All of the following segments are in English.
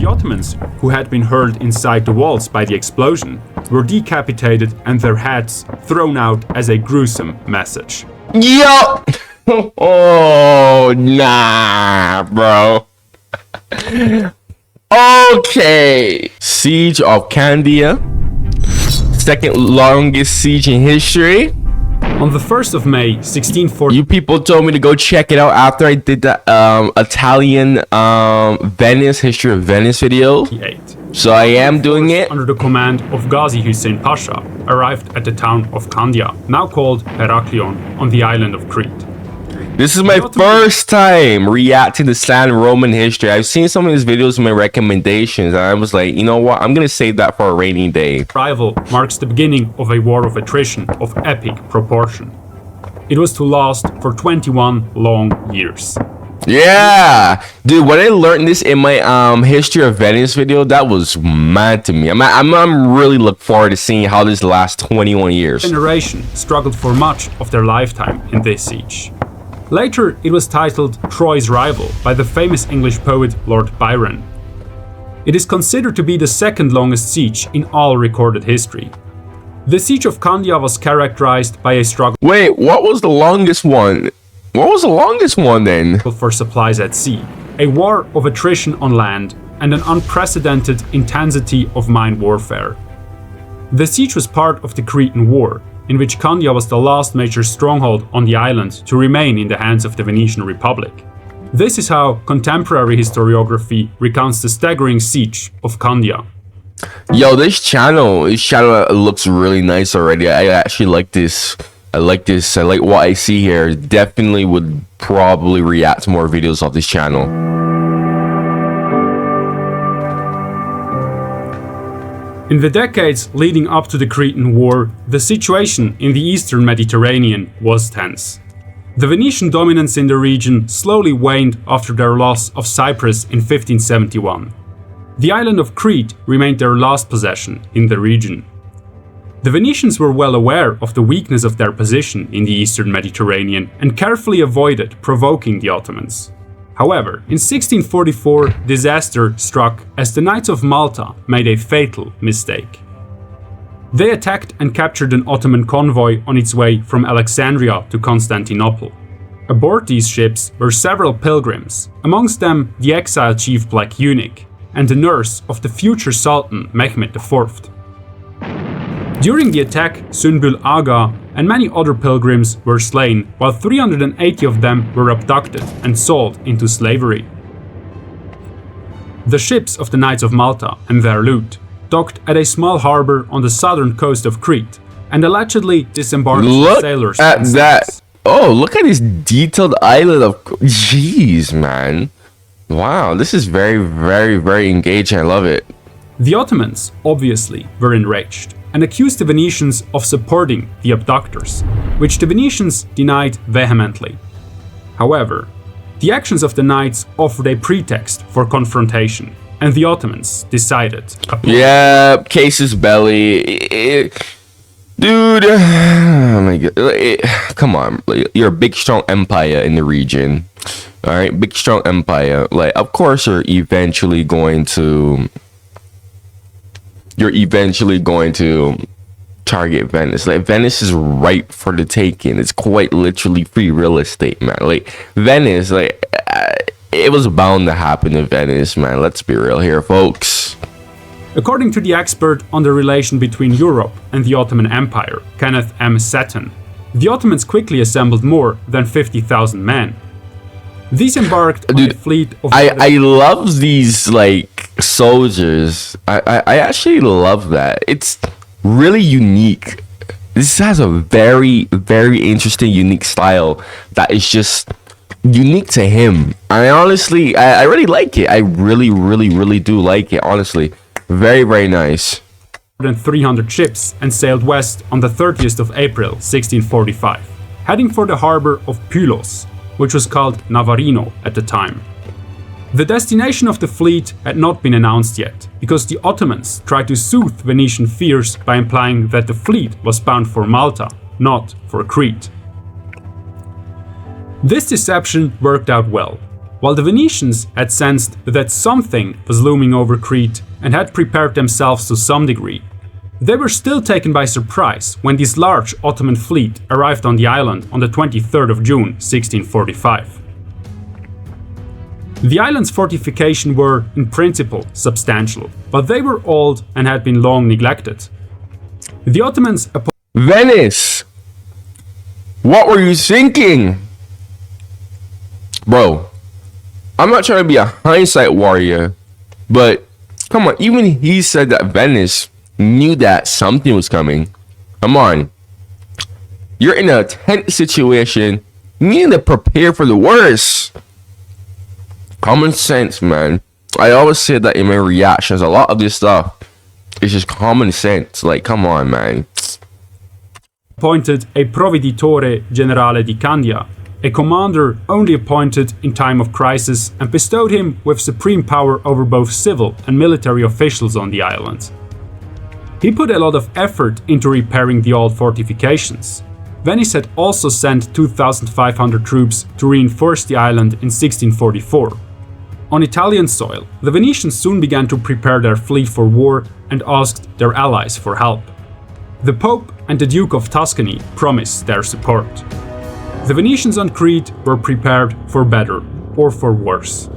The Ottomans, who had been hurled inside the walls by the explosion, were decapitated and their heads thrown out as a gruesome message. Yo! Oh, nah, bro. Okay. Siege of Candia. Second longest siege in history. On the 1st of May, 1640, you people told me to go check it out after I did the Italian Venice, history of Venice video. So I am doing it. Under the command of Ghazi Hussein Pasha, arrived at the town of Candia, now called Heraklion, on the island of Crete. This is my first time reacting to sad Roman history. I've seen some of his videos in my recommendations, and I was like, you know what? I'm gonna save that for a rainy day. Arrival marks the beginning of a war of attrition of epic proportion. It was to last for 21 long years. Yeah, dude, when I learned this in my history of Venice video, that was mad to me. I'm really looking forward to seeing how this lasts 21 years. Generation struggled for much of their lifetime in this siege. Later, it was titled Troy's Rival by the famous English poet Lord Byron. It is considered to be the second longest siege in all recorded history. The siege of Candia was characterized by a struggle. Wait, what was the longest one? What was the longest one then? For supplies at sea, a war of attrition on land, and an unprecedented intensity of mine warfare. The siege was part of the Cretan War, in which Candia was the last major stronghold on the island to remain in the hands of the Venetian Republic. This is how contemporary historiography recounts the staggering siege of Candia. Yo, this channel looks really nice already. I actually like this. I like what I see here. Definitely would probably react to more videos of this channel. In the decades leading up to the Cretan War, the situation in the eastern Mediterranean was tense. The Venetian dominance in the region slowly waned after their loss of Cyprus in 1571. The island of Crete remained their last possession in the region. The Venetians were well aware of the weakness of their position in the eastern Mediterranean and carefully avoided provoking the Ottomans. However, in 1644, disaster struck as the Knights of Malta made a fatal mistake. They attacked and captured an Ottoman convoy on its way from Alexandria to Constantinople. Aboard these ships were several pilgrims, amongst them the exiled chief Black Eunuch and the nurse of the future Sultan Mehmed IV. During the attack, Sunbul Aga and many other pilgrims were slain, while 380 of them were abducted and sold into slavery. The ships of the Knights of Malta and their loot docked at a small harbor on the southern coast of Crete and allegedly disembarked sailors. Look at that! Oh, look at this detailed island of... Jeez, man. Wow, this is very, very, very engaging. I love it. The Ottomans, obviously, were enraged and accused the Venetians of supporting the abductors, which the Venetians denied vehemently. However, the actions of the knights offered a pretext for confrontation, and the Ottomans decided. Yeah, casus belli. Dude, oh my God. Come on, you're a big, strong empire in the region. All right, big, strong empire. Like, of course, you're eventually going to target Venice. Like, Venice is ripe for the taking. It's quite literally free real estate, man. Like, Venice, like, it was bound to happen to Venice, man. Let's be real here, folks. According to the expert on the relation between Europe and the Ottoman Empire, Kenneth M. Seton, the Ottomans quickly assembled more than 50,000 men. These embarked on a fleet of... I love these, like, soldiers. I actually love that. It's really unique. This has a very, very interesting, unique style that is just unique to him. I really like it. I really, really, really do like it, honestly. Very, very nice. More than 300 ships and sailed west on the 30th of April, 1645, heading for the harbor of Pylos, which was called Navarino at the time. The destination of the fleet had not been announced yet, because the Ottomans tried to soothe Venetian fears by implying that the fleet was bound for Malta, not for Crete. This deception worked out well. While the Venetians had sensed that something was looming over Crete and had prepared themselves to some degree, they were still taken by surprise when this large Ottoman fleet arrived on the island on the 23rd of June 1645. The island's fortifications were, in principle, substantial, but they were old and had been long neglected. The Ottomans Venice! What were you thinking? Bro, I'm not trying to be a hindsight warrior, but come on, even he said that Venice knew that something was coming. Come on. You're in a tense situation. You need to prepare for the worst. Common sense, man. I always say that in my reactions. A lot of this stuff is just common sense. Like, come on, man. appointed a Proveditore Generale di Candia, a commander only appointed in time of crisis, and bestowed him with supreme power over both civil and military officials on the island. He put a lot of effort into repairing the old fortifications. Venice had also sent 2,500 troops to reinforce the island in 1644. On Italian soil, the Venetians soon began to prepare their fleet for war and asked their allies for help. The Pope and the Duke of Tuscany promised their support. The Venetians on Crete were prepared for better or for worse.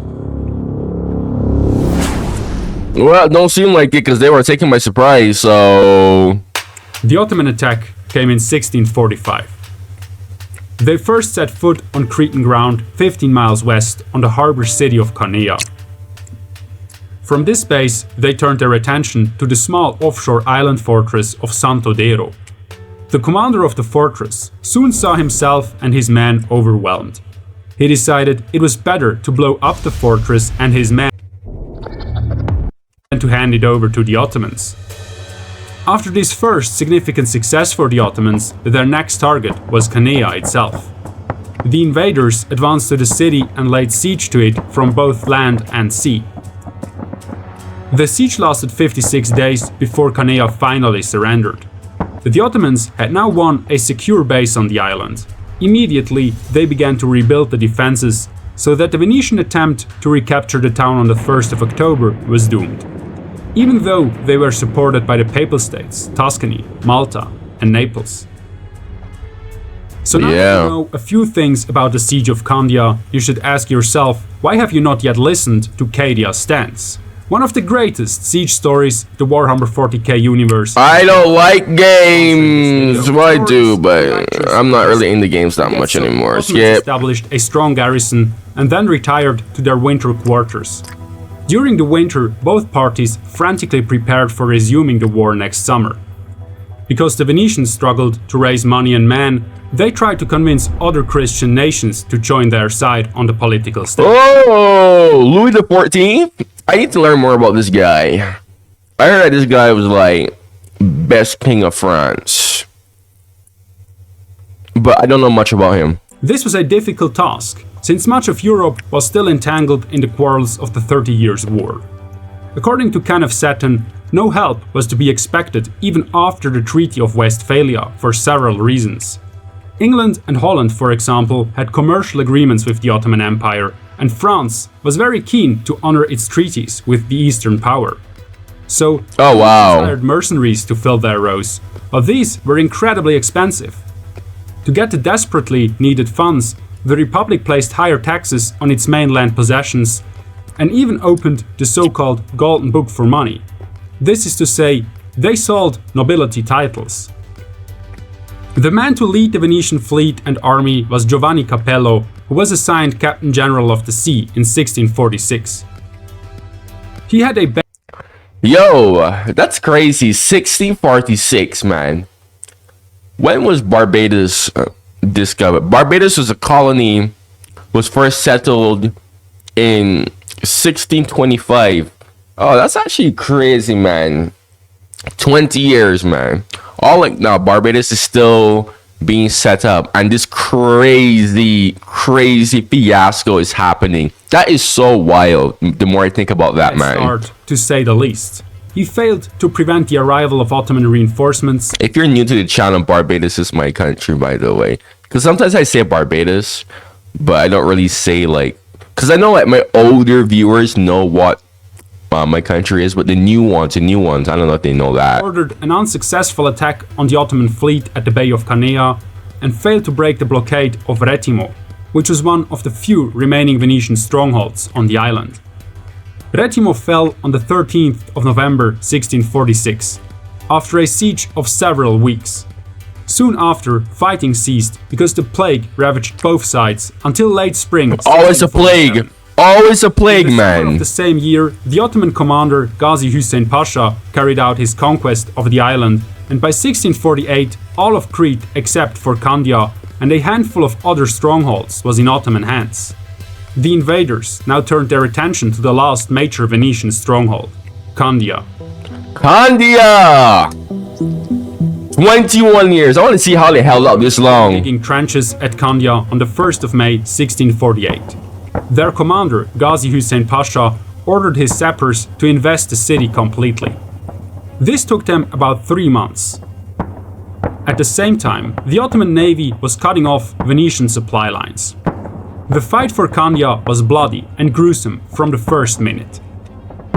Well, it don't seem like it because they were taken by surprise, so... The Ottoman attack came in 1645. They first set foot on Cretan ground 15 miles west on the harbor city of Candia. From this base, they turned their attention to the small offshore island fortress of Santo Dero. The commander of the fortress soon saw himself and his men overwhelmed. He decided it was better to blow up the fortress and his men than to hand it over to the Ottomans. After this first significant success for the Ottomans, their next target was Candia itself. The invaders advanced to the city and laid siege to it from both land and sea. The siege lasted 56 days before Candia finally surrendered. The Ottomans had now won a secure base on the island. Immediately, they began to rebuild the defenses, so that the Venetian attempt to recapture the town on the 1st of October was doomed. Even though they were supported by the Papal States, Tuscany, Malta, and Naples. So now that you know a few things about the siege of Candia, you should ask yourself, why have you not yet listened to Cadia's stance? One of the greatest siege stories the Warhammer 40k universe. I don't like games. Well, I do, but I'm not really into games that much anymore. Ottomans established a strong garrison and then retired to their winter quarters. During the winter, both parties frantically prepared for resuming the war next summer. Because the Venetians struggled to raise money and men, they tried to convince other Christian nations to join their side on the political stage. Oh, Louis XIV? I need to learn more about this guy. I heard that this guy was like best king of France, but I don't know much about him. This was a difficult task, since much of Europe was still entangled in the quarrels of the 30 Years' War. According to Kenneth Seton, no help was to be expected even after the Treaty of Westphalia for several reasons. England and Holland, for example, had commercial agreements with the Ottoman Empire, and France was very keen to honor its treaties with the Eastern power. So, they hired mercenaries to fill their rows, but these were incredibly expensive. To get the desperately needed funds, the Republic placed higher taxes on its mainland possessions and even opened the so-called Golden Book for money. This is to say, they sold nobility titles. The man to lead the Venetian fleet and army was Giovanni Capello, who was assigned Captain General of the Sea in 1646. He had a Yo, that's crazy. 1646, man. When was Barbados discovered? Barbados was a colony, was first settled in 1625. Oh, that's actually crazy, man. 20 years, man. All like now, Barbados is still being set up, and this crazy fiasco is happening. That is so wild. The more I think about that, man. Start, to say the least. He failed to prevent the arrival of Ottoman reinforcements. If you're new to the channel, Barbados is my country, by the way. Because sometimes I say Barbados, but I don't really say like Because I know like my older viewers know what my country is, but the new ones, I don't know if they know that. Ordered an unsuccessful attack on the Ottoman fleet at the Bay of Candia and failed to break the blockade of Retimo, which was one of the few remaining Venetian strongholds on the island. Retimo fell on the 13th of November 1646, after a siege of several weeks. Soon after, fighting ceased because the plague ravaged both sides until late spring. Always a plague! Always a plague, in the summer man! Of the same year, the Ottoman commander Gazi Hussein Pasha carried out his conquest of the island, and by 1648, all of Crete except for Candia and a handful of other strongholds was in Ottoman hands. The invaders now turned their attention to the last major Venetian stronghold, Candia. Candia! 21 years. I want to see how they held out this long. Digging trenches at Candia on the 1st of May 1648. Their commander, Gazi Hussein Pasha, ordered his sappers to invest the city completely. This took them about 3 months. At the same time, the Ottoman navy was cutting off Venetian supply lines. The fight for Candia was bloody and gruesome from the first minute.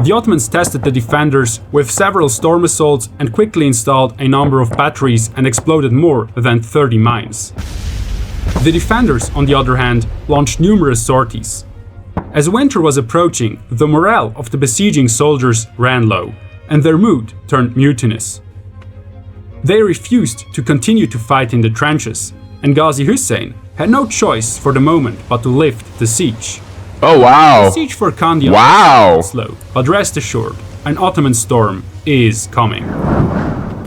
The Ottomans tested the defenders with several storm assaults and quickly installed a number of batteries and exploded more than 30 mines. The defenders, on the other hand, launched numerous sorties. As winter was approaching, the morale of the besieging soldiers ran low, and their mood turned mutinous. They refused to continue to fight in the trenches, and Gazi Hussein had no choice for the moment but to lift the siege. Oh wow! The siege for Candia was slow, but rest assured, an Ottoman storm is coming.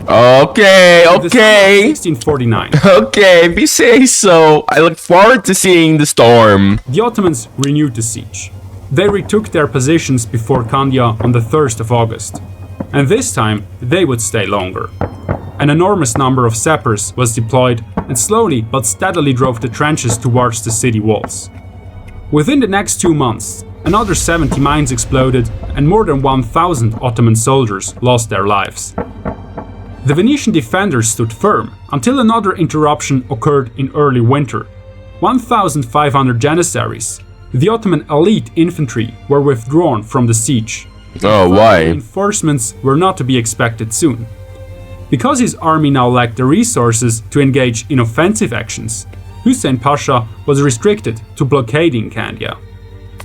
Okay. 1649. Okay, if you say so. I look forward to seeing the storm. The Ottomans renewed the siege. They retook their positions before Candia on the 1st of August. And this time, they would stay longer. An enormous number of sappers was deployed and slowly but steadily drove the trenches towards the city walls. Within the next 2 months, another 70 mines exploded and more than 1,000 Ottoman soldiers lost their lives. The Venetian defenders stood firm until another interruption occurred in early winter. 1,500 janissaries, the Ottoman elite infantry, were withdrawn from the siege. Oh, why? Reinforcements were not to be expected soon. Because his army now lacked the resources to engage in offensive actions, Hussein Pasha was restricted to blockading Candia.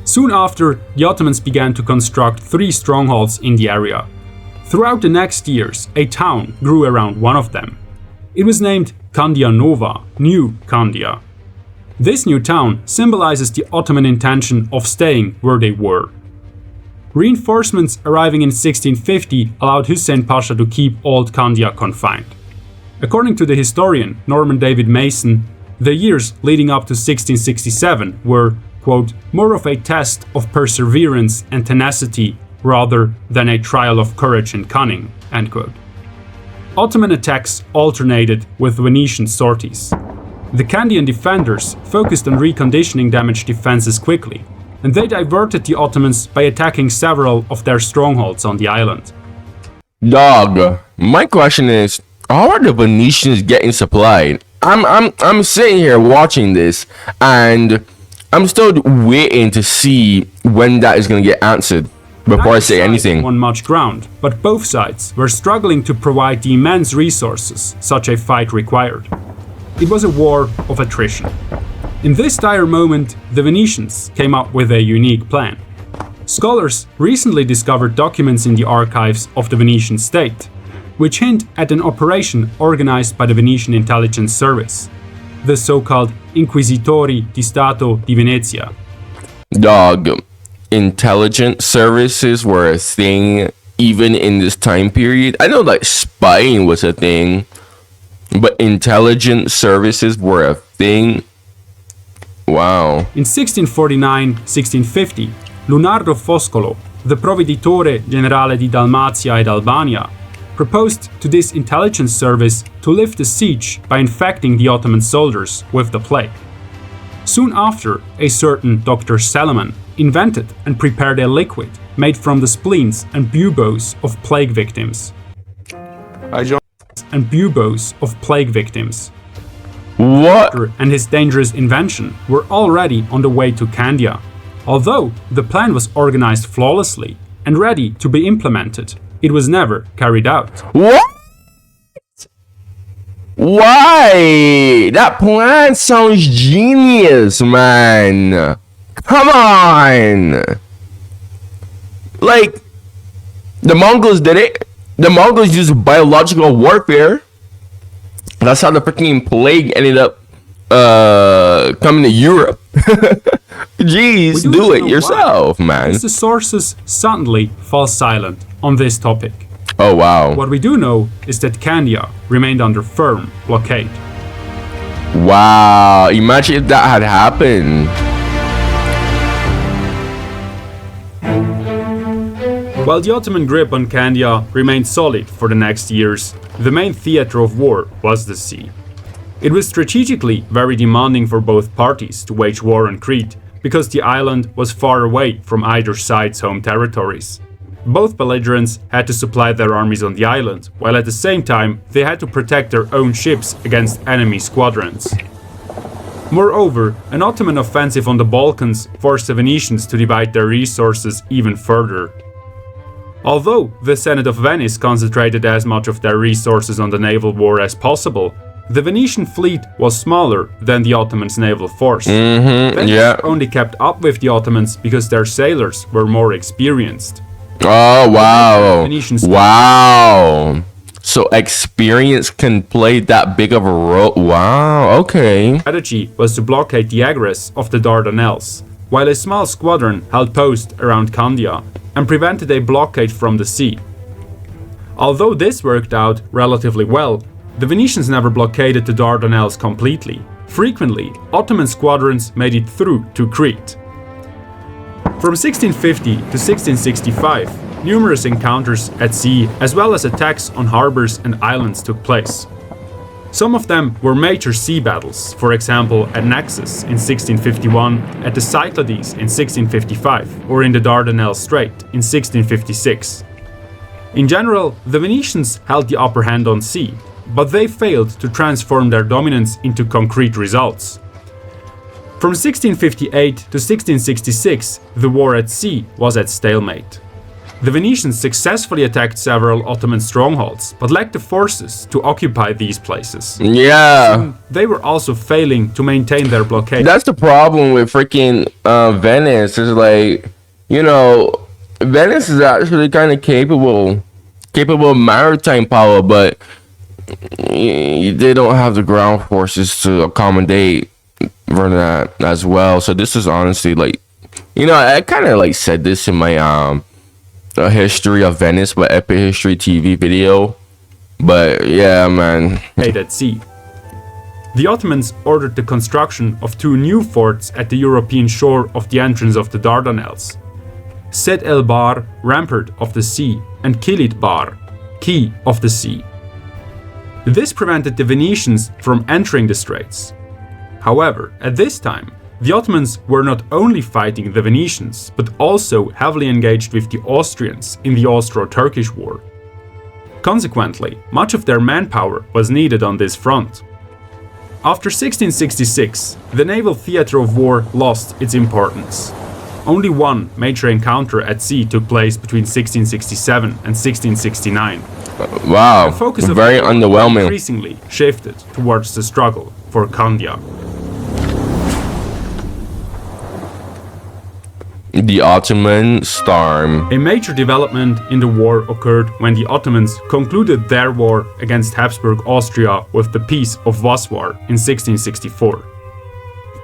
Soon after, the Ottomans began to construct 3 strongholds in the area. Throughout the next years, a town grew around one of them. It was named Candia Nova, New Candia. This new town symbolizes the Ottoman intention of staying where they were. Reinforcements arriving in 1650 allowed Hussein Pasha to keep Old Candia confined. According to the historian Norman David Mason, the years leading up to 1667 were, quote, more of a test of perseverance and tenacity rather than a trial of courage and cunning, end quote. Ottoman attacks alternated with Venetian sorties. The Candian defenders focused on reconditioning damaged defenses quickly, and they diverted the Ottomans by attacking several of their strongholds on the island. Dog, my question is, how are the Venetians getting supplied? I'm sitting here watching this, and I'm still waiting to see when that is going to get answered before I say anything. Won much ground, but both sides were struggling to provide the immense resources such a fight required. It was a war of attrition. In this dire moment, the Venetians came up with a unique plan. Scholars recently discovered documents in the archives of the Venetian state, which hint at an operation organized by the Venetian intelligence service, the so-called Inquisitori di Stato di Venezia. Dog, intelligence services were a thing even in this time period. I know like spying was a thing, but intelligence services were a thing. Wow. In 1649-1650, Lunardo Foscolo, the Proveditore Generale di Dalmazia ed Albania, proposed to this intelligence service to lift the siege by infecting the Ottoman soldiers with the plague. Soon after, a certain Dr. Salaman invented and prepared a liquid made from the spleens and buboes of plague victims. What? And his dangerous invention were already on the way to Candia, Although the plan was organized flawlessly and ready to be implemented, it was never carried out. What? Why? That plan sounds genius, man. Come on. Like, the Mongols did it. The Mongols used biological warfare. That's how the freaking plague ended up coming to Europe. Jeez, do it yourself, man. The sources suddenly fall silent on this topic. Oh, wow. What we do know is that Candia remained under firm blockade. Wow, imagine if that had happened. While the Ottoman grip on Candia remained solid for the next years, the main theater of war was the sea. It was strategically very demanding for both parties to wage war on Crete, because the island was far away from either side's home territories. Both belligerents had to supply their armies on the island, while at the same time they had to protect their own ships against enemy squadrons. Moreover, an Ottoman offensive on the Balkans forced the Venetians to divide their resources even further. Although the Senate of Venice concentrated as much of their resources on the naval war as possible, the Venetian fleet was smaller than the Ottomans' naval force. Venice only kept up with the Ottomans because their sailors were more experienced. Oh, wow. Wow. So experience can play that big of a role. Wow, okay. Strategy was to blockade the egress of the Dardanelles, while a small squadron held post around Candia and prevented a blockade from the sea. Although this worked out relatively well, the Venetians never blockaded the Dardanelles completely. Frequently, Ottoman squadrons made it through to Crete. From 1650 to 1665, numerous encounters at sea as well as attacks on harbors and islands took place. Some of them were major sea battles, for example at Naxos in 1651, at the Cyclades in 1655, or in the Dardanelles Strait in 1656. In general, the Venetians held the upper hand on sea, but they failed to transform their dominance into concrete results. From 1658 to 1666, the war at sea was at stalemate. The Venetians successfully attacked several Ottoman strongholds, but lacked the forces to occupy these places. Yeah. Soon, they were also failing to maintain their blockade. That's the problem with freaking Venice. Is like, you know, Venice is actually kind of capable of maritime power, but they don't have the ground forces to accommodate for that as well. So this is honestly like, you know, I kind of like said this in my a history of Venice, but Epic History TV video. But yeah, man. At sea. The Ottomans ordered the construction of two new forts at the European shore of the entrance of the Dardanelles: Sed el Bar, rampart of the sea, and Kilit Bar, key of the sea. This prevented the Venetians from entering the straits. However, at this time, the Ottomans were not only fighting the Venetians, but also heavily engaged with the Austrians in the Austro-Turkish War. Consequently, much of their manpower was needed on this front. After 1666, the naval theater of war lost its importance. Only one major encounter at sea took place between 1667 and 1669. Wow, The focus of very the war underwhelming. increasingly shifted towards the struggle for Candia. The Ottoman storm. A major development in the war occurred when the Ottomans concluded their war against Habsburg Austria with the Peace of Vassar in 1664.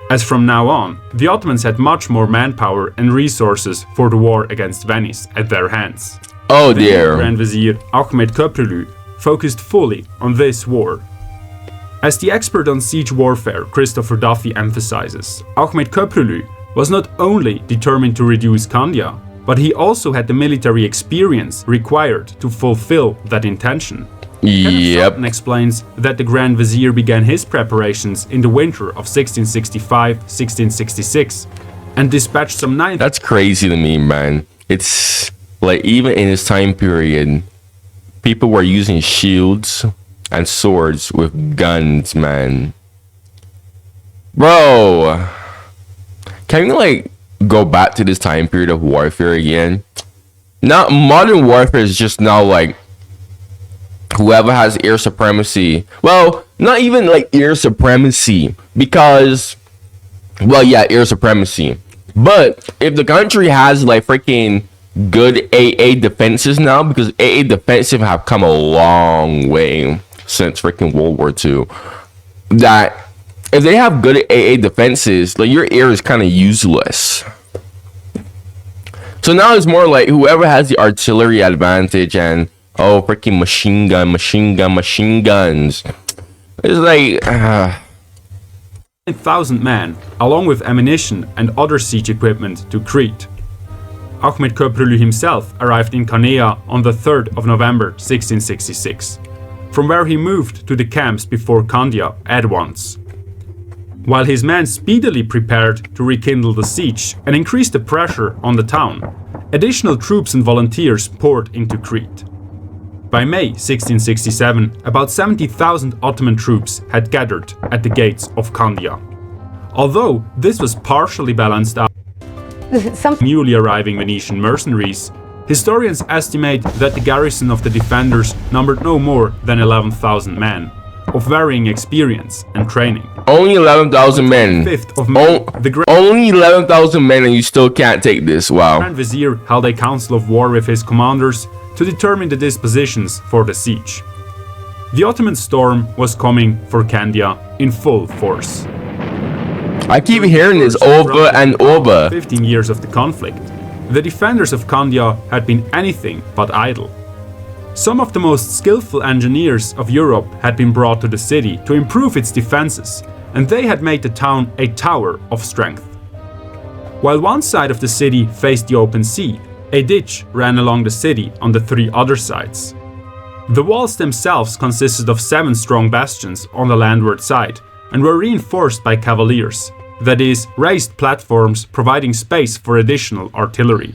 As from now on, the Ottomans had much more manpower and resources for the war against Venice at their hands. Oh The new dear. Grand Vizier Ahmed Köprülü focused fully on this war. As the expert on siege warfare Christopher Duffy emphasizes, Ahmed Köprülü was not only determined to reduce Candia, but he also had the military experience required to fulfill that intention. Yep. Sutton explains that the Grand Vizier began his preparations in the winter of 1665-1666 and dispatched some 9,000. That's crazy to me, man. It's like even in this time period, people were using shields and swords with guns, man. Bro, can you like go back to this time period of warfare again. Now, modern warfare is just now like whoever has air supremacy. Well, not even like air supremacy because, well, yeah, air supremacy. But if the country has like freaking good AA defenses now, because AA defensive have come a long way since freaking World War II, that if they have good AA defenses, like your air is kind of useless. So now it's more like whoever has the artillery advantage and freaking machine guns. It's like 1,000 men, along with ammunition and other siege equipment, to Crete. Ahmed Köprülü himself arrived in Candia on the 3rd of November 1666, from where he moved to the camps before Candia at once. While his men speedily prepared to rekindle the siege and increase the pressure on the town, additional troops and volunteers poured into Crete. By May 1667, about 70,000 Ottoman troops had gathered at the gates of Candia. Although this was partially balanced out by newly arriving Venetian mercenaries, historians estimate that the garrison of the defenders numbered no more than 11,000 men, of varying experience and training. Only 11,000 men. 5th of May, only 11,000 men, and you still can't take this. Wow. Grand Vizier held a council of war with his commanders to determine the dispositions for the siege. The Ottoman storm was coming for Candia in full force. I keep hearing this over and over. 15 years of the conflict, the defenders of Candia had been anything but idle. Some of the most skillful engineers of Europe had been brought to the city to improve its defenses, and they had made the town a tower of strength. While one side of the city faced the open sea, a ditch ran along the city on the 3 other sides. The walls themselves consisted of 7 strong bastions on the landward side and were reinforced by cavaliers, that is, raised platforms providing space for additional artillery.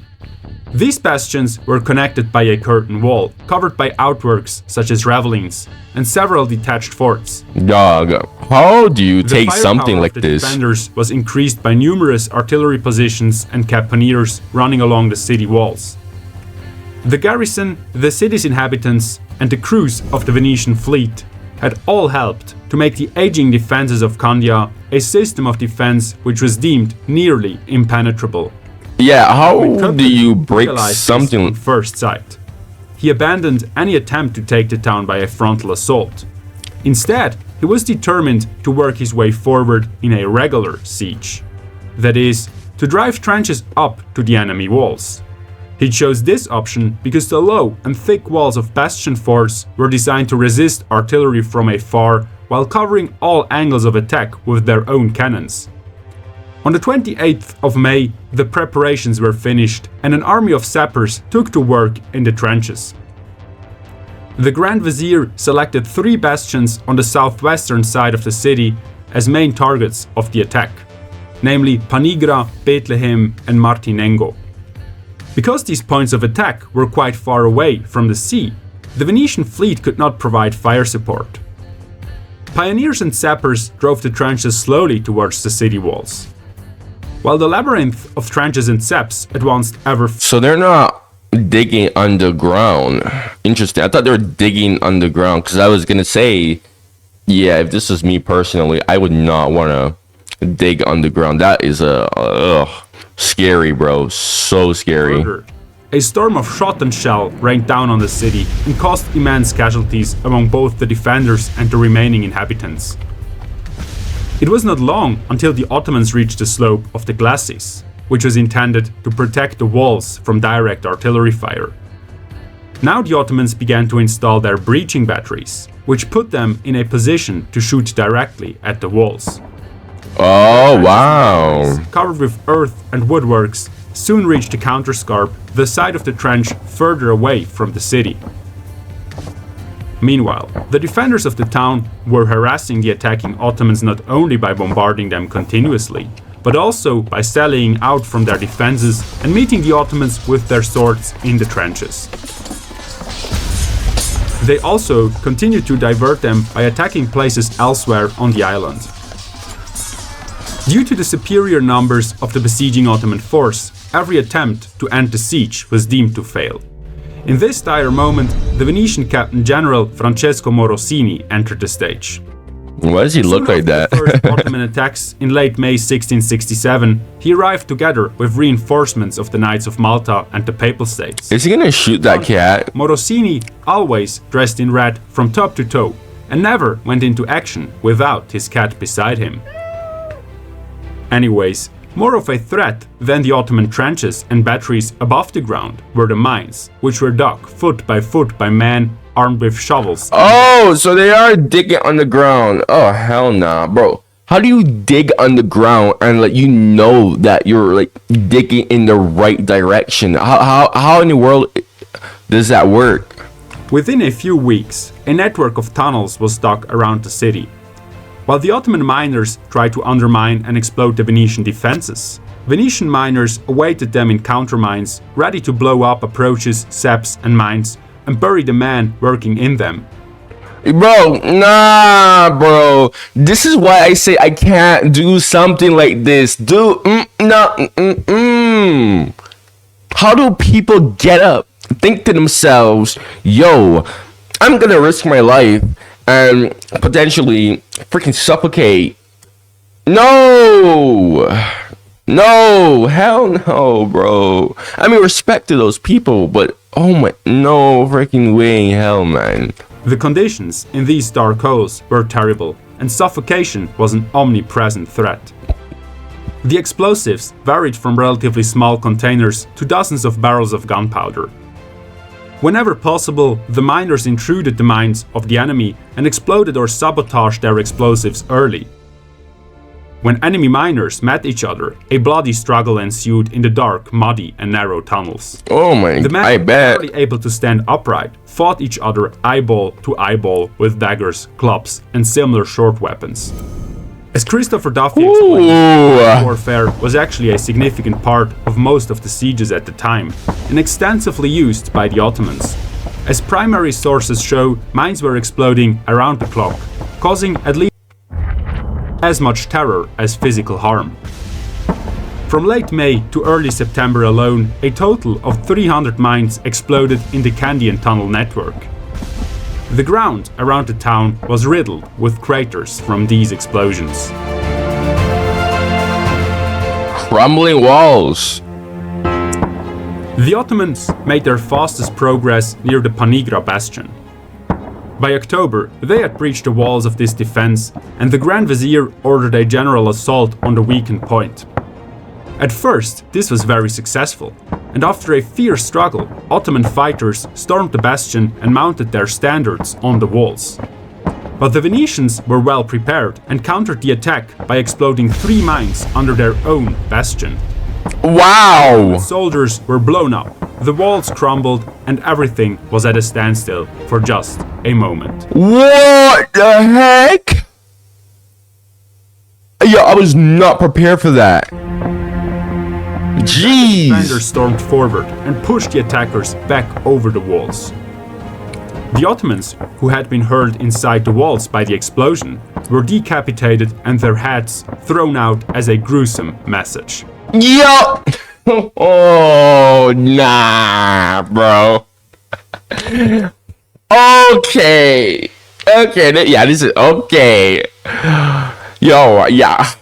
These bastions were connected by a curtain wall, covered by outworks such as ravelins, and several detached forts. Dog, how do you take The something firepower like of the this? defenders was increased by numerous artillery positions and caponniers running along the city walls. The garrison, the city's inhabitants, and the crews of the Venetian fleet had all helped to make the aging defenses of Candia a system of defense which was deemed nearly impenetrable. Yeah, how Köprülü do you break realized this something? on first sight. He abandoned any attempt to take the town by a frontal assault. Instead, he was determined to work his way forward in a regular siege. That is, to drive trenches up to the enemy walls. He chose this option because the low and thick walls of bastion forts were designed to resist artillery from afar while covering all angles of attack with their own cannons. On the 28th of May, the preparations were finished and an army of sappers took to work in the trenches. The Grand Vizier selected 3 bastions on the southwestern side of the city as main targets of the attack, namely Panigra, Bethlehem and Martinengo. Because these points of attack were quite far away from the sea, the Venetian fleet could not provide fire support. Pioneers and sappers drove the trenches slowly towards the city walls, while the labyrinth of trenches and saps advanced ever further. So they're not digging underground. Interesting. I thought they were digging underground because I was gonna say, yeah, if this is me personally, I would not want to dig underground. That is scary, bro. So scary. A storm of shot and shell rained down on the city and caused immense casualties among both the defenders and the remaining inhabitants. It was not long until the Ottomans reached the slope of the glacis, which was intended to protect the walls from direct artillery fire. Now the Ottomans began to install their breaching batteries, which put them in a position to shoot directly at the walls. Oh, wow. Covered with earth and woodworks, soon reached the counterscarp, the side of the trench further away from the city. Meanwhile, the defenders of the town were harassing the attacking Ottomans not only by bombarding them continuously, but also by sallying out from their defenses and meeting the Ottomans with their swords in the trenches. They also continued to divert them by attacking places elsewhere on the island. Due to the superior numbers of the besieging Ottoman force, every attempt to end the siege was deemed to fail. In this dire moment, the Venetian Captain General Francesco Morosini entered the stage. Why does he look like that? The first Ottoman attacks in late May 1667, he arrived together with reinforcements of the Knights of Malta and the Papal States. Is he gonna shoot that cat? Morosini always dressed in red from top to toe and never went into action without his cat beside him. Anyways, more of a threat than the Ottoman trenches and batteries above the ground were the mines, which were dug foot by men armed with shovels. Oh, so they are digging underground. Oh, hell nah, bro. How do you dig underground and you know that you're digging in the right direction? How in the world does that work? Within a few weeks, a network of tunnels was dug around the city. While the Ottoman miners tried to undermine and explode the Venetian defenses, Venetian miners awaited them in countermines, ready to blow up approaches, seps, and mines, and bury the men working in them. Bro, nah, bro. This is why I say I can't do something like this. How do people get up, think to themselves, yo, I'm gonna risk my life and potentially freaking suffocate? No, hell no, bro. I mean, respect to those people, but oh my, no freaking way in hell, man. The conditions in these dark holes were terrible, and suffocation was an omnipresent threat. The explosives varied from relatively small containers to dozens of barrels of gunpowder. Whenever possible, the miners intruded the mines of the enemy and exploded or sabotaged their explosives early. When enemy miners met each other, a bloody struggle ensued in the dark, muddy, and narrow tunnels. Oh my, the men I bet. barely able to stand upright fought each other eyeball to eyeball with daggers, clubs, and similar short weapons. As Christopher Duffy explained, warfare was actually a significant part of most of the sieges at the time, and extensively used by the Ottomans. As primary sources show, mines were exploding around the clock, causing at least as much terror as physical harm. From late May to early September alone, a total of 300 mines exploded in the Candian tunnel network. The ground around the town was riddled with craters from these explosions. Crumbling walls. The Ottomans made their fastest progress near the Panigra bastion. By October, they had breached the walls of this defense, and the Grand Vizier ordered a general assault on the weakened point. At first, this was very successful, and after a fierce struggle, Ottoman fighters stormed the bastion and mounted their standards on the walls. But the Venetians were well prepared and countered the attack by exploding 3 mines under their own bastion. Wow! Soldiers were blown up, the walls crumbled, and everything was at a standstill for just a moment. What the heck? Yo, I was not prepared for that. Jeez! The defenders stormed forward and pushed the attackers back over the walls. The Ottomans, who had been hurled inside the walls by the explosion, were decapitated and their heads thrown out as a gruesome message. Yo! Oh, nah, bro. Okay. Yeah, this is okay. Yo, yeah.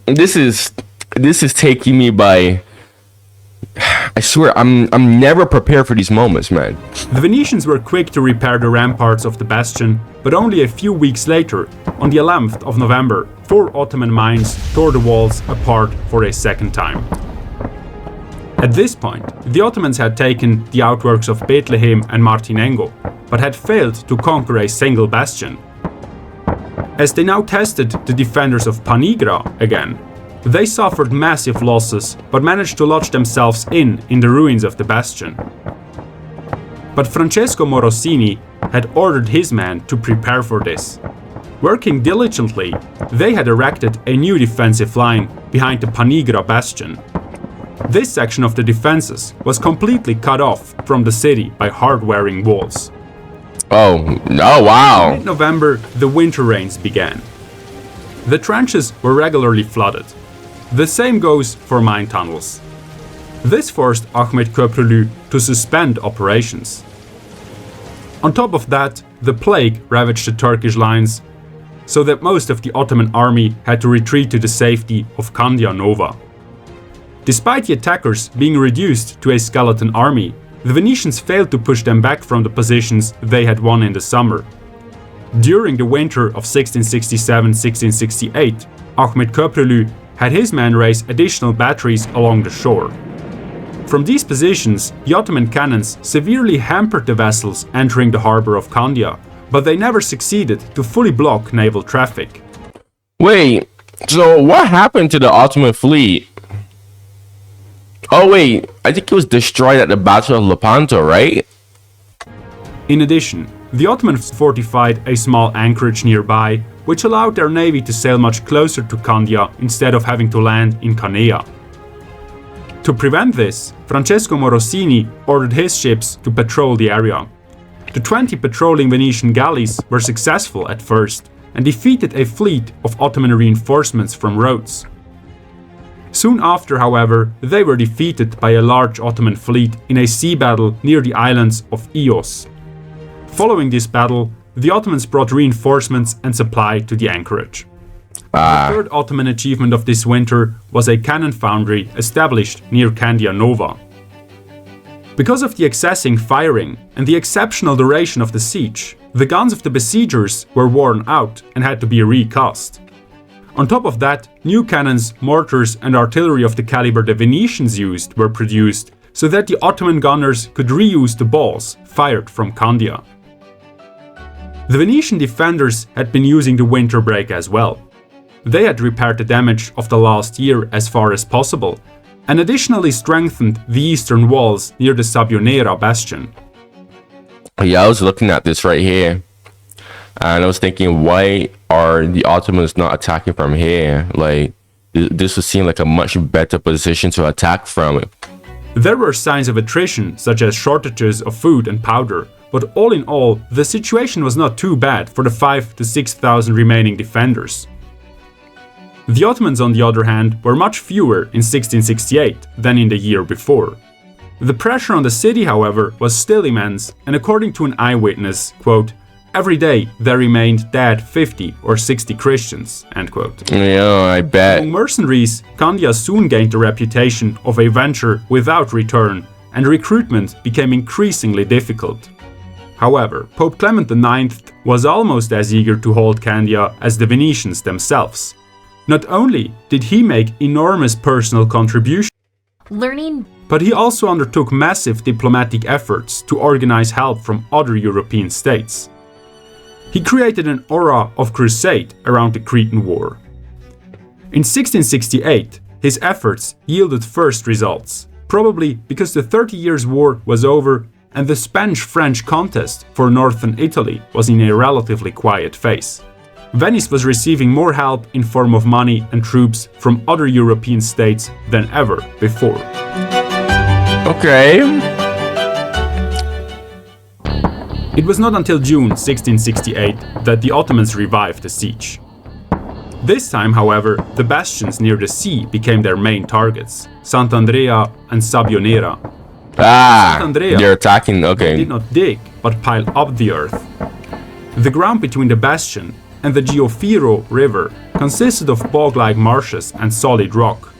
This is taking me by. I swear, I'm never prepared for these moments, man. The Venetians were quick to repair the ramparts of the bastion, but only a few weeks later, on the 11th of November, 4 Ottoman mines tore the walls apart for a second time. At this point, the Ottomans had taken the outworks of Bethlehem and Martinengo, but had failed to conquer a single bastion. As they now tested the defenders of Panigra again, they suffered massive losses, but managed to lodge themselves in the ruins of the bastion. But Francesco Morosini had ordered his men to prepare for this. Working diligently, they had erected a new defensive line behind the Panigra bastion. This section of the defenses was completely cut off from the city by hard-wearing walls. Oh wow! In November, the winter rains began. The trenches were regularly flooded, The same goes for mine tunnels. This forced Ahmed Köprülü to suspend operations. On top of that, the plague ravaged the Turkish lines, so that most of the Ottoman army had to retreat to the safety of Candia Nova. Despite the attackers being reduced to a skeleton army, the Venetians failed to push them back from the positions they had won in the summer. During the winter of 1667-1668, Ahmed Köprülü had his men raise additional batteries along the shore. From these positions, the Ottoman cannons severely hampered the vessels entering the harbor of Candia, but they never succeeded to fully block naval traffic. Wait, so what happened to the Ottoman fleet? Oh wait, I think it was destroyed at the Battle of Lepanto, right? In addition, the Ottomans fortified a small anchorage nearby, which allowed their navy to sail much closer to Candia instead of having to land in Canea. To prevent this, Francesco Morosini ordered his ships to patrol the area. The 20 patrolling Venetian galleys were successful at first and defeated a fleet of Ottoman reinforcements from Rhodes. Soon after, however, they were defeated by a large Ottoman fleet in a sea battle near the islands of Ios. Following this battle, the Ottomans brought reinforcements and supply to the anchorage. The third Ottoman achievement of this winter was a cannon foundry established near Candia Nova. Because of the excessive firing and the exceptional duration of the siege, the guns of the besiegers were worn out and had to be recast. On top of that, new cannons, mortars and artillery of the caliber the Venetians used were produced so that the Ottoman gunners could reuse the balls fired from Candia. The Venetian defenders had been using the winter break as well. They had repaired the damage of the last year as far as possible, and additionally strengthened the eastern walls near the Sabbionera bastion. Yeah, I was looking at this right here, and I was thinking, why are the Ottomans not attacking from here? Like, this would seem like a much better position to attack from. There were signs of attrition, such as shortages of food and powder, but all in all, the situation was not too bad for the 5,000 to 6,000 remaining defenders. The Ottomans, on the other hand, were much fewer in 1668 than in the year before. The pressure on the city, however, was still immense, and according to an eyewitness, quote, "Every day there remained dead 50 or 60 Christians," end quote. Yeah, I bet. Among mercenaries, Candia soon gained the reputation of a venture without return, and recruitment became increasingly difficult. However, Pope Clement IX was almost as eager to hold Candia as the Venetians themselves. Not only did he make enormous personal contributions, but he also undertook massive diplomatic efforts to organize help from other European states. He created an aura of crusade around the Cretan War. In 1668, his efforts yielded first results, probably because the 30 Years' War was over and the Spanish-French contest for northern Italy was in a relatively quiet phase. Venice was receiving more help in form of money and troops from other European states than ever before. Okay. It was not until June 1668 that the Ottomans revived the siege. This time, however, the bastions near the sea became their main targets, Sant'Andrea and Sabbionera. Sant'Andrea, they're attacking, okay. They did not dig, but pile up the earth. The ground between the bastion and the Giofiro River consisted of bog-like marshes and solid rock,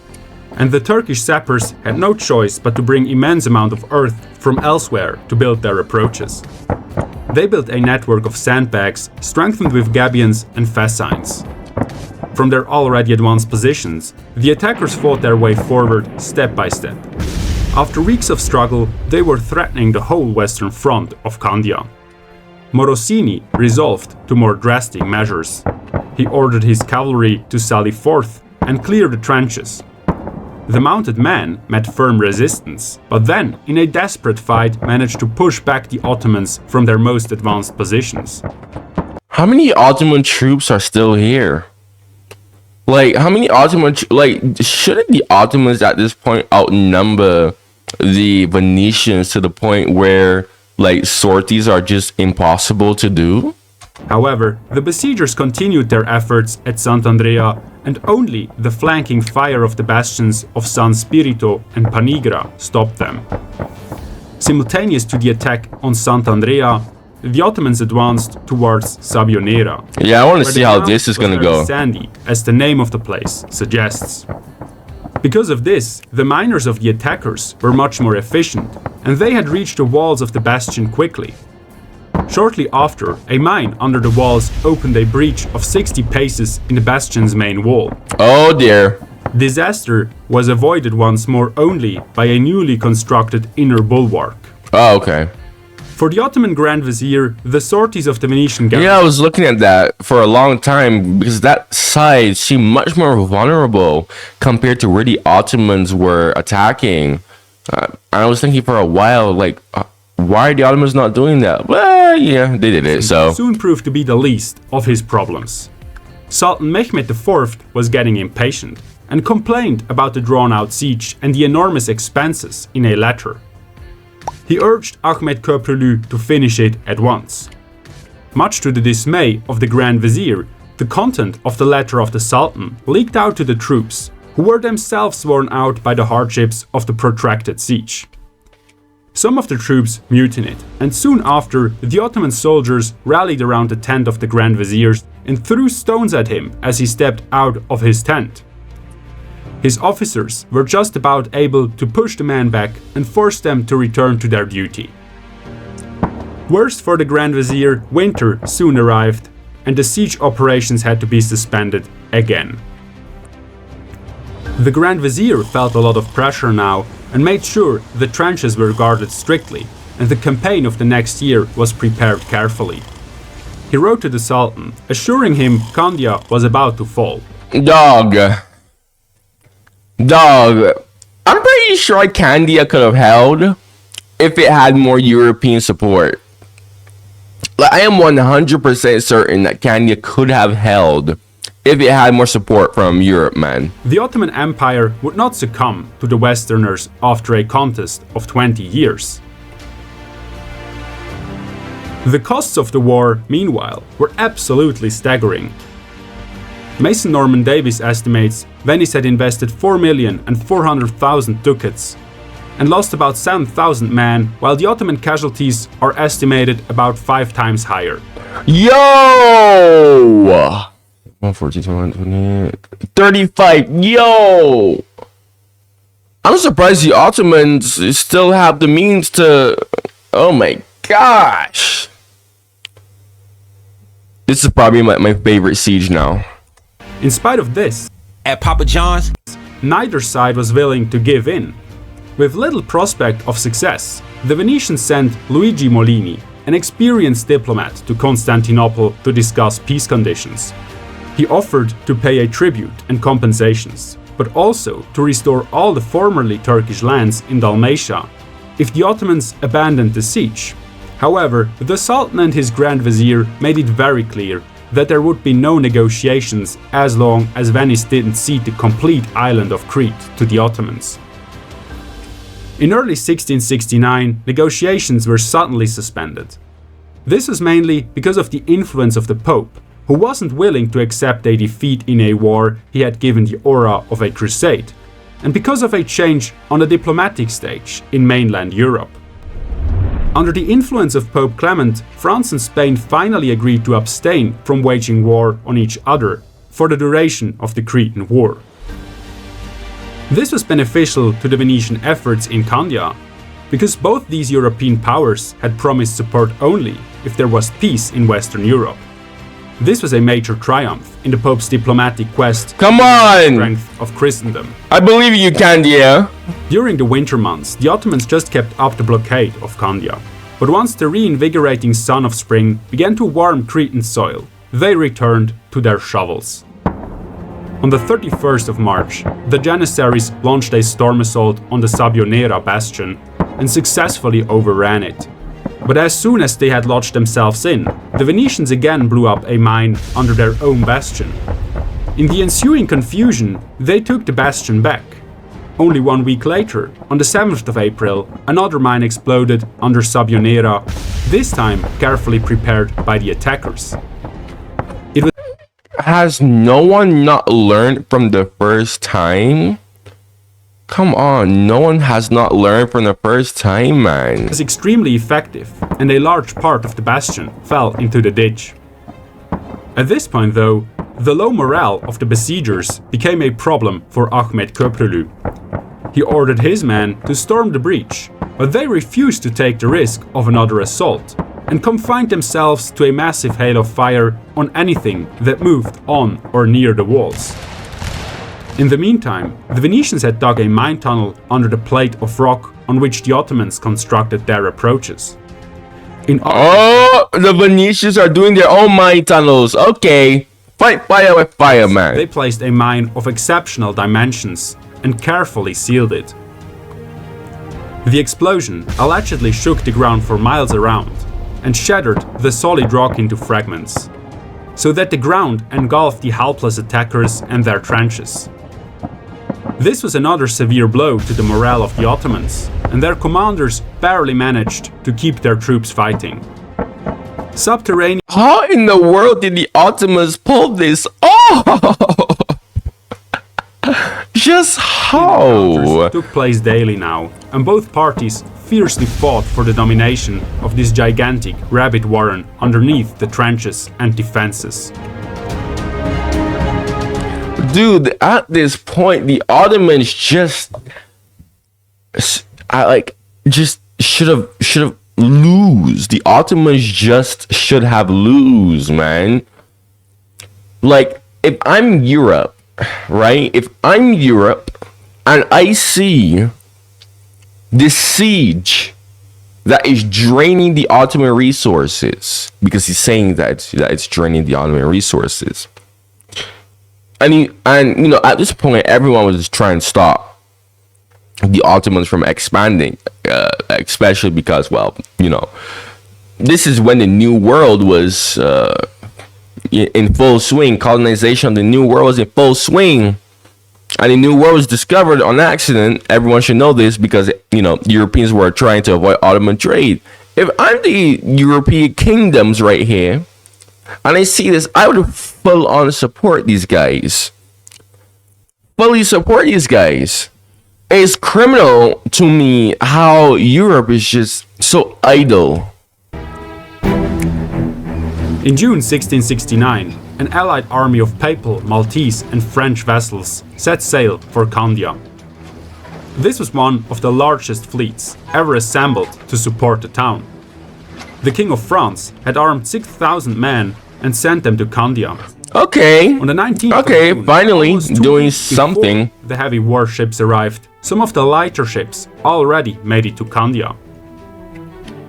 and the Turkish sappers had no choice but to bring immense amount of earth from elsewhere to build their approaches. They built a network of sandbags strengthened with gabions and fascines. From their already advanced positions, the attackers fought their way forward step by step. After weeks of struggle, they were threatening the whole western front of Candia. Morosini resolved to more drastic measures. He ordered his cavalry to sally forth and clear the trenches. The mounted men met firm resistance, but then, in a desperate fight, managed to push back the Ottomans from their most advanced positions. How many Ottoman troops are still here? Like, how many Ottoman... shouldn't the Ottomans at this point outnumber the Venetians to the point where, sorties are just impossible to do? However, the besiegers continued their efforts at Sant'Andrea and only the flanking fire of the bastions of San Spirito and Panigra stopped them. Simultaneous to the attack on Sant'Andrea, the Ottomans advanced towards Sabbionera. Yeah, I want to see how this is going to go. Sandy, as the name of the place suggests. Because of this, the miners of the attackers were much more efficient, and they had reached the walls of the bastion quickly. Shortly after, a mine under the walls opened a breach of 60 paces in the bastion's main wall. Oh dear. Disaster was avoided once more only by a newly constructed inner bulwark. Oh, okay. For the Ottoman Grand Vizier, the sorties of the Venetian garrison... Yeah, I was looking at that for a long time because that side seemed much more vulnerable compared to where the Ottomans were attacking. I was thinking for a while, like, why are the Ottomans not doing that? Well, yeah, they did it, so... soon proved to be the least of his problems. Sultan Mehmed IV was getting impatient and complained about the drawn-out siege and the enormous expenses in a letter. He urged Ahmed Köprülü to finish it at once. Much to the dismay of the Grand Vizier, the content of the letter of the Sultan leaked out to the troops, who were themselves worn out by the hardships of the protracted siege. Some of the troops mutinied, and soon after, the Ottoman soldiers rallied around the tent of the Grand Vizier and threw stones at him as he stepped out of his tent. His officers were just about able to push the men back and force them to return to their duty. Worse for the Grand Vizier, winter soon arrived, and the siege operations had to be suspended again. The Grand Vizier felt a lot of pressure now and made sure the trenches were guarded strictly, and the campaign of the next year was prepared carefully. He wrote to the Sultan, assuring him Candia was about to fall. Dog, I'm pretty sure Candia could have held if it had more European support. Like, I am 100% certain that Candia could have held if it had more support from Europe, man. The Ottoman Empire would not succumb to the Westerners after a contest of 20 years. The costs of the war, meanwhile, were absolutely staggering. Mason Norman Davies estimates Venice had invested 4,400,000 ducats and lost about 7,000 men, while the Ottoman casualties are estimated about 5 times higher. Yo! 140, 35. Yo! I'm surprised the Ottomans still have the means to... Oh my gosh! This is probably my favorite siege now. In spite of this, at Papa John's, neither side was willing to give in. With little prospect of success, the Venetians sent Luigi Molini, an experienced diplomat, to Constantinople to discuss peace conditions. He offered to pay a tribute and compensations, but also to restore all the formerly Turkish lands in Dalmatia if the Ottomans abandoned the siege. However, the Sultan and his Grand Vizier made it very clear that there would be no negotiations as long as Venice didn't cede the complete island of Crete to the Ottomans. In early 1669, negotiations were suddenly suspended. This was mainly because of the influence of the Pope, who wasn't willing to accept a defeat in a war he had given the aura of a crusade, and because of a change on the diplomatic stage in mainland Europe. Under the influence of Pope Clement, France and Spain finally agreed to abstain from waging war on each other for the duration of the Cretan War. This was beneficial to the Venetian efforts in Candia, because both these European powers had promised support only if there was peace in Western Europe. This was a major triumph in the Pope's diplomatic quest Come for the on! strength of Christendom. I believe you, Candia. During the winter months, the Ottomans just kept up the blockade of Candia. But once the reinvigorating sun of spring began to warm Cretan soil, they returned to their shovels. On the 31st of March, the Janissaries launched a storm assault on the Sabbionera bastion and successfully overran it. But as soon as they had lodged themselves in, the Venetians again blew up a mine under their own bastion. In the ensuing confusion, they took the bastion back. Only 1 week later, on the 7th of April, another mine exploded under Sabbionera, this time carefully prepared by the attackers. has no one not learned from the first time? Come on, no one has not learned from the first time, man. Was extremely effective, and a large part of the bastion fell into the ditch. At this point though, the low morale of the besiegers became a problem for Ahmed Köprülü. He ordered his men to storm the breach, but they refused to take the risk of another assault, and confined themselves to a massive hail of fire on anything that moved on or near the walls. In the meantime, the Venetians had dug a mine tunnel under the plate of rock on which the Ottomans constructed their approaches. The Venetians are doing their own mine tunnels. Okay, fight fire with fire, man. They placed a mine of exceptional dimensions and carefully sealed it. The explosion allegedly shook the ground for miles around and shattered the solid rock into fragments, so that the ground engulfed the helpless attackers and their trenches. This was another severe blow to the morale of the Ottomans, and their commanders barely managed to keep their troops fighting. Subterranean. How in the world did the Ottomans pull this off? Just how? Took place daily now, and both parties fiercely fought for the domination of this gigantic rabbit warren underneath the trenches and defenses. Dude, at this point, the Ottomans just should have lose. The Ottomans just should have lose, man. Like, if I'm Europe, right? If I'm Europe and I see this siege that is draining the Ottoman resources, because he's saying that it's draining the Ottoman resources. And you know, at this point, everyone was just trying to stop the Ottomans from expanding, especially because, well, you know, this is when the New World was in full swing. Colonization of the New World was in full swing, and the New World was discovered on accident. Everyone should know this because, you know, Europeans were trying to avoid Ottoman trade. If I'm the European kingdoms right here, and I see this, I would full on support these guys. Fully support these guys. It's criminal to me how Europe is just so idle. In June 1669, an allied army of Papal, Maltese and French vessels set sail for Candia. This was one of the largest fleets ever assembled to support the town. The King of France had armed 6,000 men and sent them to Candia. Okay. On the 19th okay, of June, finally doing before something. The heavy warships arrived. Some of the lighter ships already made it to Candia.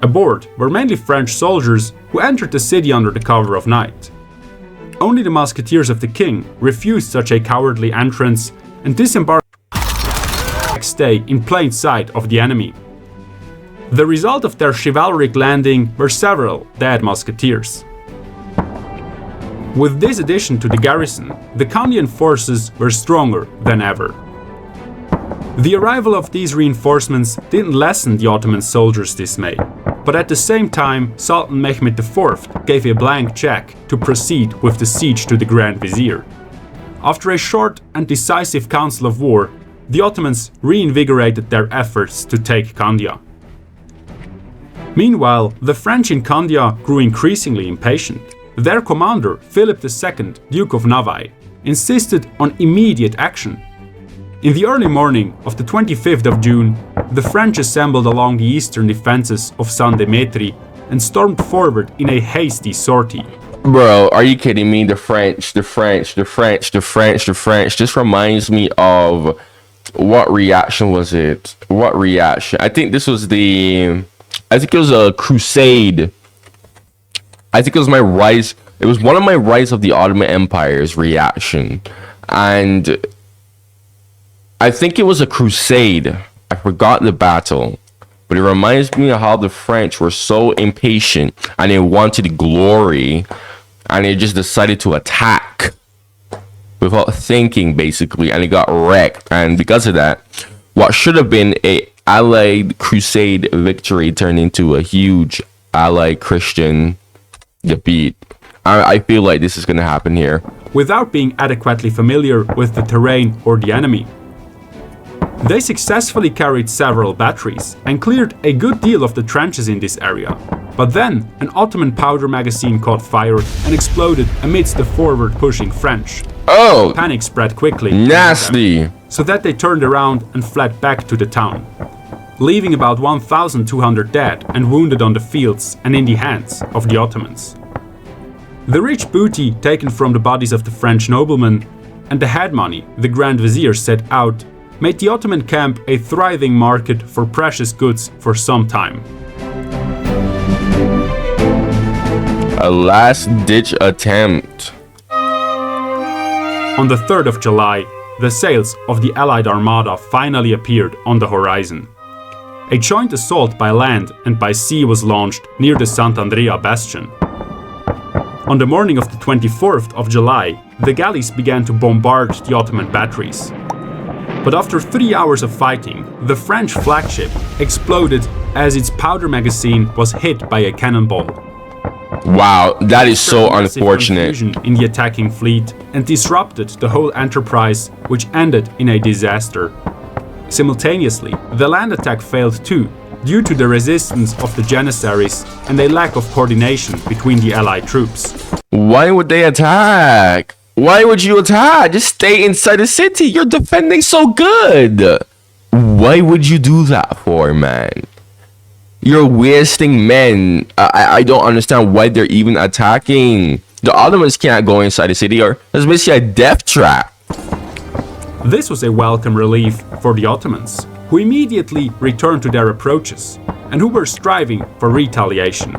Aboard were mainly French soldiers who entered the city under the cover of night. Only the musketeers of the king refused such a cowardly entrance and disembarked the next day in plain sight of the enemy. The result of their chivalric landing were several dead musketeers. With this addition to the garrison, the Candian forces were stronger than ever. The arrival of these reinforcements didn't lessen the Ottoman soldiers' dismay, but at the same time Sultan Mehmed IV gave a blank check to proceed with the siege to the Grand Vizier. After a short and decisive council of war, the Ottomans reinvigorated their efforts to take Candia. Meanwhile, the French in Candia grew increasingly impatient. Their commander, Philip II, Duke of Naval, insisted on immediate action. In the early morning of the 25th of June, the French assembled along the eastern defenses of Saint-Demetri and stormed forward in a hasty sortie. Bro, are you kidding me? The French. This reminds me of, what reaction was it? What reaction? I think it was a crusade. I think it was it was one of my Rise of the Ottoman Empire's reaction. And I think it was a crusade. I forgot the battle. But it reminds me of how the French were so impatient and they wanted glory. And they just decided to attack without thinking, basically. And it got wrecked. And because of that, what should have been a Allied crusade victory turned into a huge Allied Christian defeat. I feel like this is going to happen here. without being adequately familiar with the terrain or the enemy. They successfully carried several batteries and cleared a good deal of the trenches in this area. But then an Ottoman powder magazine caught fire and exploded amidst the forward-pushing French. Oh! Panic spread quickly. Nasty! So that they turned around and fled back to the town, leaving about 1,200 dead and wounded on the fields and in the hands of the Ottomans. The rich booty taken from the bodies of the French noblemen and the head money the Grand Vizier set out made the Ottoman camp a thriving market for precious goods for some time. A last-ditch attempt. On the 3rd of July, the sails of the Allied Armada finally appeared on the horizon. A joint assault by land and by sea was launched near the Sant'Andrea bastion. On the morning of the 24th of July, the galleys began to bombard the Ottoman batteries. But after 3 hours of fighting, the French flagship exploded as its powder magazine was hit by a cannonball. Wow, that is so unfortunate. Confusion in the attacking fleet and disrupted the whole enterprise, which ended in a disaster. Simultaneously, the land attack failed too, due to the resistance of the Janissaries and a lack of coordination between the Allied troops. Why would they attack? Why would you attack? Just stay inside the city. You're defending so good. Why would you do that for, man? You're wasting men. I don't understand why they're even attacking. The Ottomans can't go inside the city, or it's basically a death trap. This was a welcome relief for the Ottomans, who immediately returned to their approaches and who were striving for retaliation.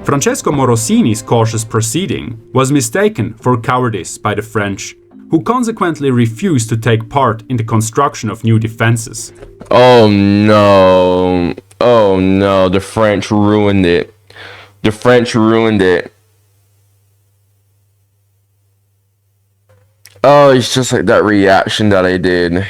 Francesco Morosini's cautious proceeding was mistaken for cowardice by the French, who consequently refused to take part in the construction of new defenses. Oh no. Oh no, the French ruined it. The French ruined it. Oh, it's just like that reaction that I did.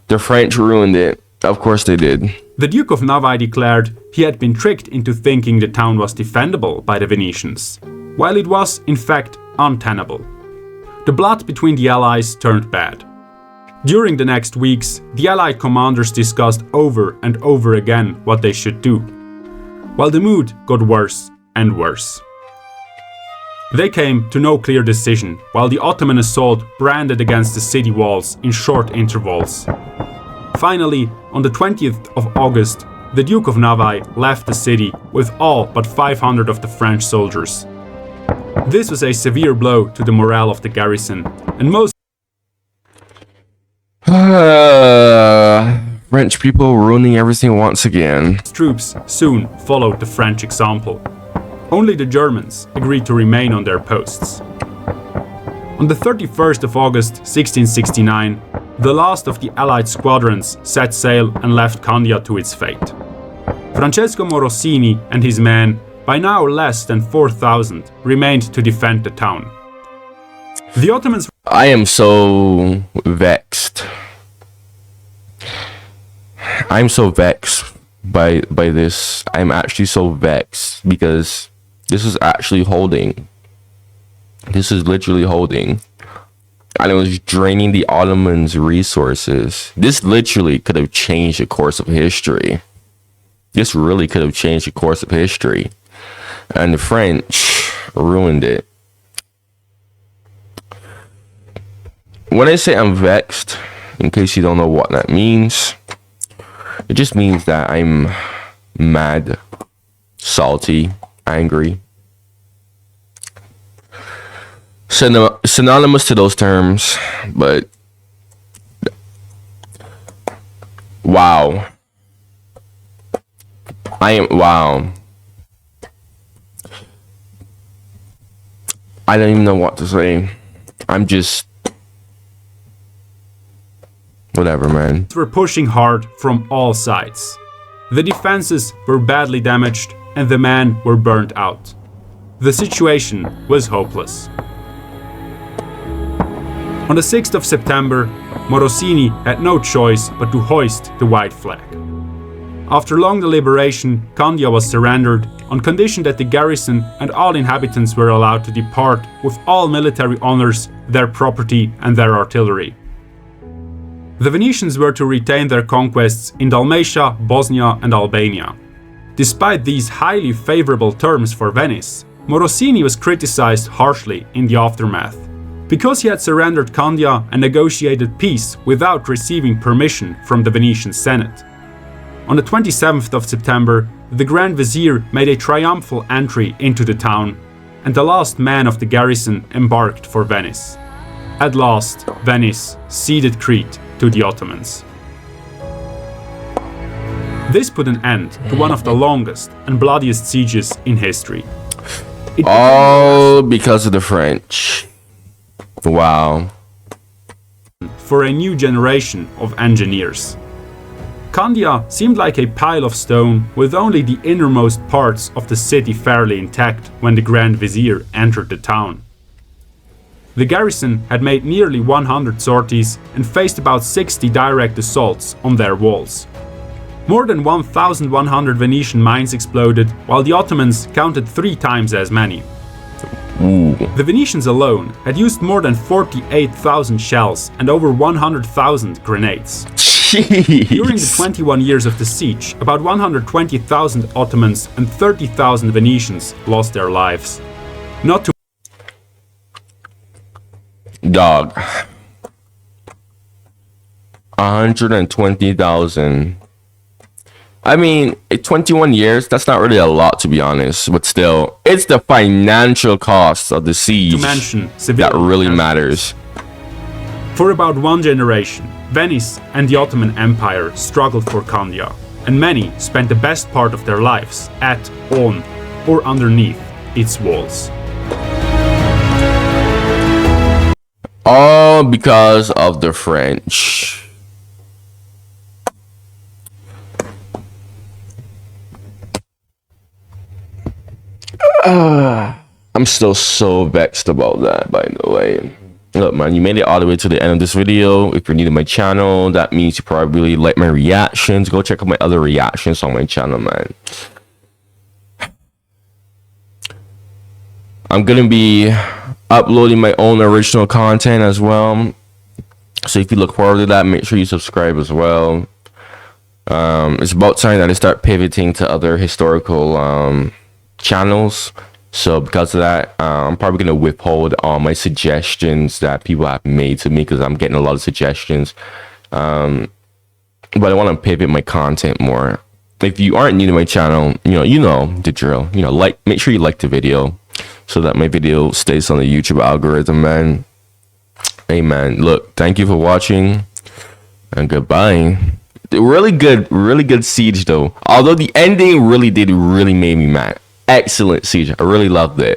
The French ruined it. Of course they did. The Duke of Naval declared he had been tricked into thinking the town was defendable by the Venetians, while it was, in fact, untenable. The blood between the allies turned bad. During the next weeks, the Allied commanders discussed over and over again what they should do, while the mood got worse and worse. They came to no clear decision, while the Ottoman assault branded against the city walls in short intervals. Finally, on the 20th of August, the Duke of Naval left the city with all but 500 of the French soldiers. This was a severe blow to the morale of the garrison, and most French people ruining everything once again. Troops soon followed the French example. Only the Germans agreed to remain on their posts. On the 31st of August 1669, the last of the Allied squadrons set sail and left Candia to its fate. Francesco Morosini and his men, by now less than 4,000, remained to defend the town. The Ottomans... I am so vexed. I'm so vexed by this. I'm actually so vexed because this is actually holding. This is literally holding. And it was draining the Ottomans' resources. This literally could have changed the course of history. This really could have changed the course of history. And the French ruined it. When I say I'm vexed, in case you don't know what that means, it just means that I'm mad, salty, angry. Synonymous to those terms, but wow. Wow. I don't even know what to say. I'm just... whatever, man. were pushing hard from all sides. The defenses were badly damaged and the men were burnt out. The situation was hopeless. On the 6th of September, Morosini had no choice but to hoist the white flag. After long deliberation, Candia was surrendered on condition that the garrison and all inhabitants were allowed to depart with all military honors, their property and their artillery. The Venetians were to retain their conquests in Dalmatia, Bosnia and Albania. Despite these highly favorable terms for Venice, Morosini was criticized harshly in the aftermath, because he had surrendered Candia and negotiated peace without receiving permission from the Venetian Senate. On the 27th of September, the Grand Vizier made a triumphal entry into the town, and the last man of the garrison embarked for Venice. At last, Venice ceded Crete to the Ottomans. This put an end to one of the longest and bloodiest sieges in history. All because of the French. Wow. For a new generation of engineers. Candia seemed like a pile of stone with only the innermost parts of the city fairly intact when the Grand Vizier entered the town. The garrison had made nearly 100 sorties and faced about 60 direct assaults on their walls. More than 1,100 Venetian mines exploded, while the Ottomans counted 3 times as many. Ooh. The Venetians alone had used more than 48,000 shells and over 100,000 grenades. Jeez. During the 21 years of the siege, about 120,000 Ottomans and 30,000 Venetians lost their lives. Not to Dog. 120,000. I mean, 21 years, that's not really a lot to be honest, but still, it's the financial cost of the siege mention that really matters. For about one generation, Venice and the Ottoman Empire struggled for Candia, and many spent the best part of their lives at, on, or underneath its walls. All because of the French. I'm still so vexed about that, by the way. Look, man, you made it all the way to the end of this video. If you're new to my channel, that means you probably like my reactions. Go check out my other reactions on my channel, man. I'm gonna be uploading my own original content as well. So if you look forward to that, make sure you subscribe as well. It's about time that I start pivoting to other historical channels. So because of that, I'm probably going to withhold all my suggestions that people have made to me, because I'm getting a lot of suggestions. But I want to pivot my content more. If you aren't new to my channel, you know the drill. Make sure you like the video so that my video stays on the YouTube algorithm, man. Hey, man, look, thank you for watching and goodbye. Really good siege though. Although the ending really made me mad. Excellent siege. I really loved it.